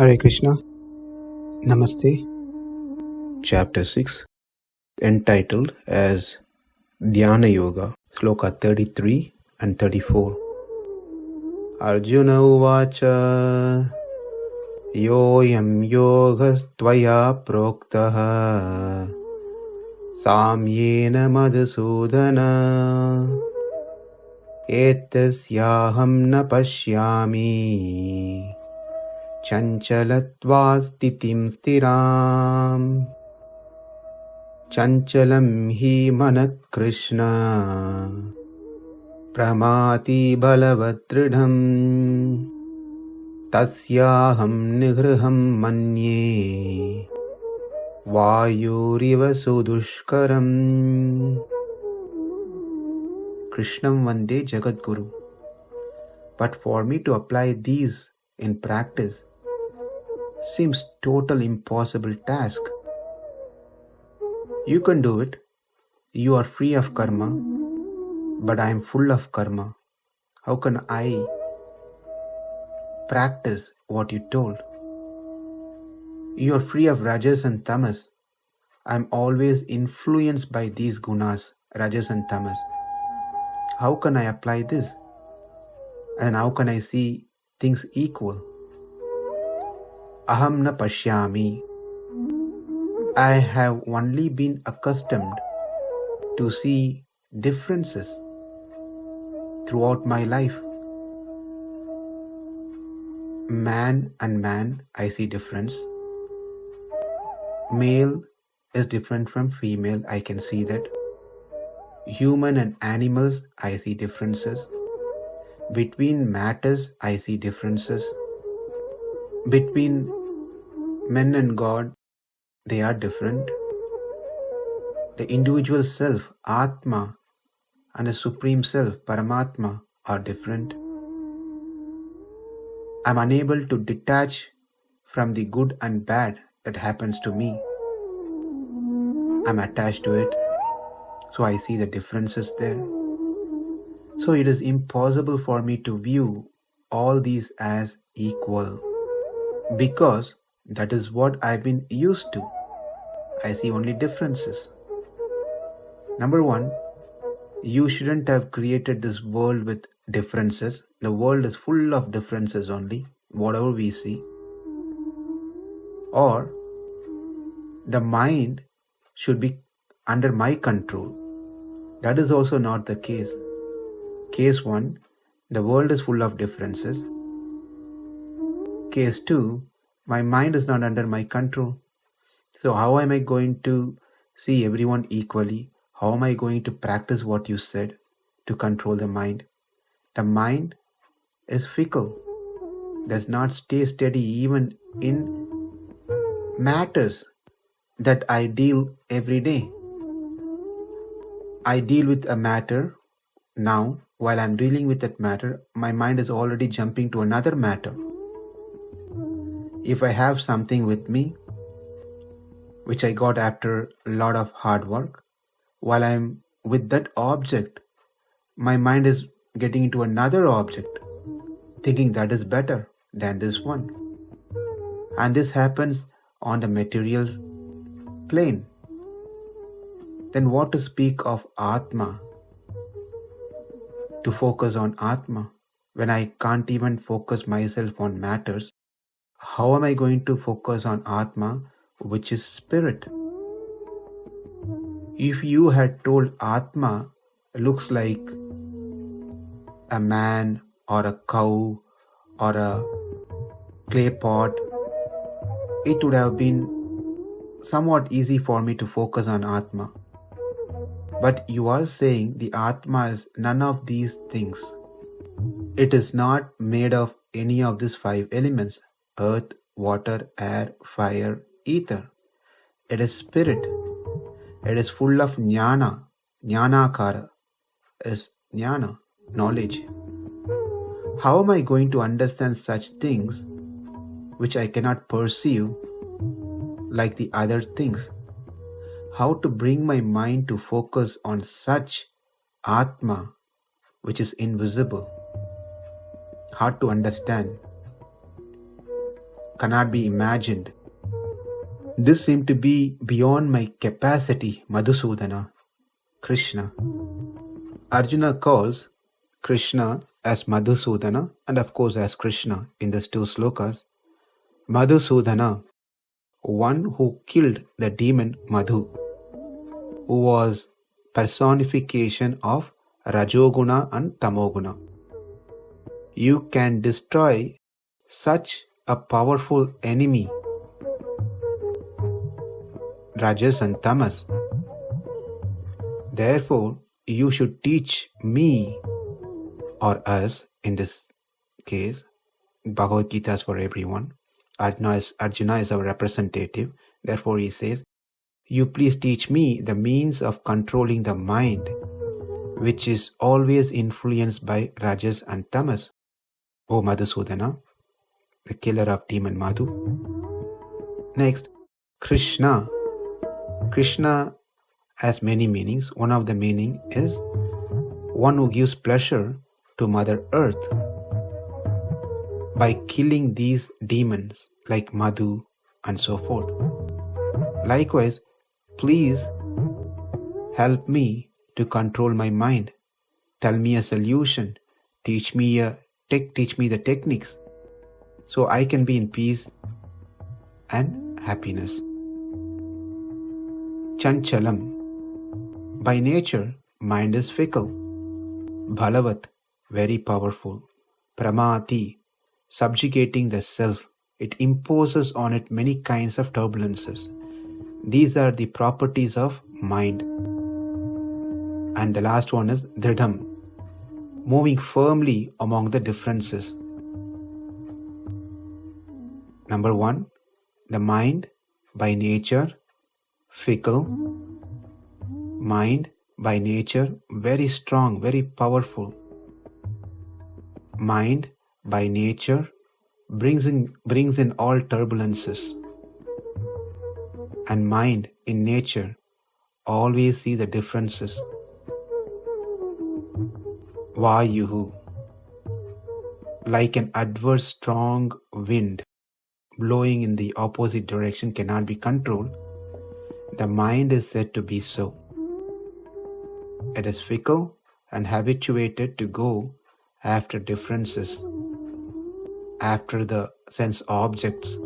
Hare Krishna, Namaste. Chapter 6, entitled as Dhyana Yoga, Sloka 33 and 34. Arjuna uvāca yoyam yogas tvayā proktaḥ sāmyena Madhusūdana etasyāhaṁ na paśyāmi cañcalatvāt sthitiṁ sthirām cañcalaṁ hi manaḥ Kṛṣṇa pramāthi balavad dṛḍham tasyāhaṁ nigrahaṁ manye vāyor su-duṣkaram. Kṛṣṇam vande Jagadguru. But for me to apply these in practice seems total impossible task. You can do it. You are free of karma, but I am full of karma. How can I practice what you told? You are free of rajas and tamas. I am always influenced by these gunas, rajas and tamas. How can I apply this? And how can I see things equal? Aham na paśyāmi. I have only been accustomed to see differences throughout my life. Man and man, I see difference. Male is different from female, I can see that. Human and animals, I see differences. Between matters, I see differences. Between men and God, they are different. The individual self, Atma, and the supreme self, Paramatma, are different. I am unable to detach from the good and bad that happens to me. I am attached to it, so I see the differences there. So it is impossible for me to view all these as equal, because that is what I've been used to. I see only differences. Number one, you shouldn't have created this world with differences. The world is full of differences only, whatever we see. Or the mind should be under my control. That is also not the case. Case 1, the world is full of differences. Case 2, my mind is not under my control. So how am I going to see everyone equally? How am I going to practice what you said to control the mind? The mind is fickle, does not stay steady even in matters that I deal every day. I deal with a matter now. While I'm dealing with that matter, my mind is already jumping to another matter. If I have something with me, which I got after a lot of hard work, while I'm with that object, my mind is getting into another object, thinking that is better than this one. And this happens on the material plane. Then what to speak of Atma? To focus on Atma, when I can't even focus myself on matters, how am I going to focus on Atma, which is spirit? If you had told Atma looks like a man or a cow or a clay pot, it would have been somewhat easy for me to focus on Atma. But you are saying the Atma is none of these things. It is not made of any of these 5 elements: earth, water, air, fire, ether. It is spirit. It is full of jnana. Jnanakara is jnana, knowledge. How am I going to understand such things which I cannot perceive like the other things? How to bring my mind to focus on such Atma which is invisible? Hard to understand. cannot be imagined. This seemed to be beyond my capacity, Madhusūdana. Kṛṣṇa. Arjuna calls Kṛṣṇa as Madhusūdana and of course as Kṛṣṇa in these two slokas. Madhusūdana, one who killed the demon Madhu, who was personification of Rajoguna and Tamoguna. You can destroy such a powerful enemy, Rajas and Tamas. Therefore, you should teach me, or us in this case. Bhagavad Gita is for everyone. Arjuna is our representative. Therefore, he says, you please teach me the means of controlling the mind, which is always influenced by Rajas and Tamas. O Madhusūdana, the killer of demon Madhu. Next, Kṛṣṇa. Kṛṣṇa has many meanings. One of the meaning is one who gives pleasure to Mother Earth by killing these demons like Madhu and so forth. Likewise, please help me to control my mind. Tell me a solution. Teach me the techniques so I can be in peace and happiness. Cañcalaṁ. By nature, mind is fickle. Balavad, very powerful. Pramāthi, subjugating the self. It imposes on it many kinds of turbulences. These are the properties of mind. And the last one is dṛḍham, moving firmly among the differences. Number 1, the mind by nature fickle. Mind by nature very strong, very powerful. Mind by nature brings in all turbulences. And mind in nature always see the differences. Vāyor, like an adverse strong wind blowing in the opposite direction cannot be controlled. The mind is said to be so. It is fickle and habituated to go after differences, after the sense objects.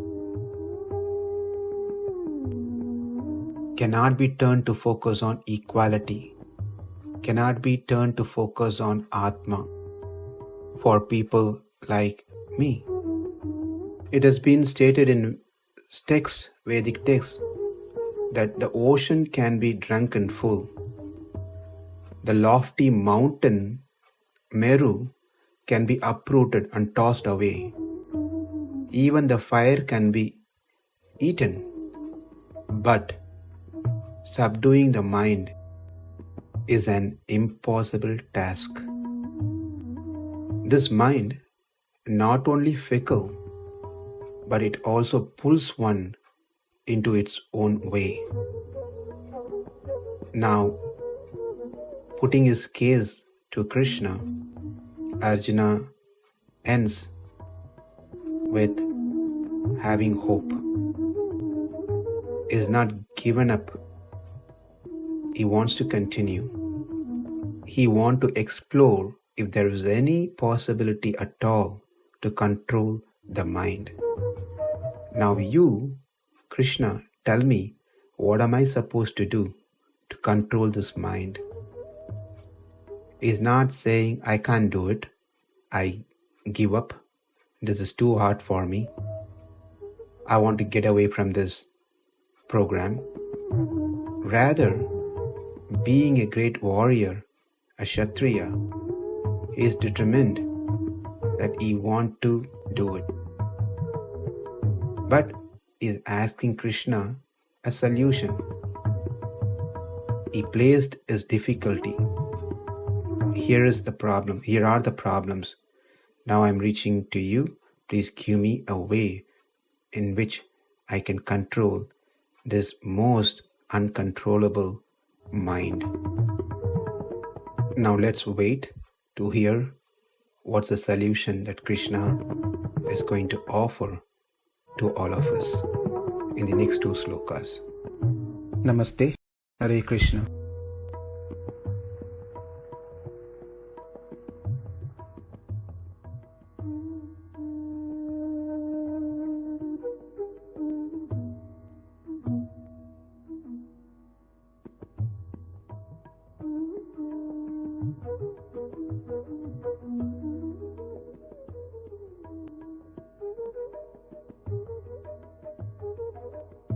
Cannot be turned to focus on equality, cannot be turned to focus on Atma for people like me. It has been stated in texts, Vedic texts, that the ocean can be drunk and full. The lofty mountain, Meru, can be uprooted and tossed away. Even the fire can be eaten. But subduing the mind is an impossible task. This mind, not only fickle, but it also pulls one into its own way. Now, putting his case to Kṛṣṇa, Arjuna ends with having hope. He is not given up. He wants to continue. He wants to explore if there is any possibility at all to control the mind. Now you, Kṛṣṇa, tell me, what am I supposed to do to control this mind? He's not saying, I can't do it, I give up, this is too hard for me, I want to get away from this program. Rather, being a great warrior, a Kshatriya, he is determined that he wants to do it. But he is asking Kṛṣṇa a solution. He placed his difficulty. Here is the problem. Here are the problems. Now I am reaching to you. Please give me a way in which I can control this most uncontrollable mind. Now let's wait to hear what's the solution that Kṛṣṇa is going to offer to all of us in the next two slokas. Namaste, Hare Krishna.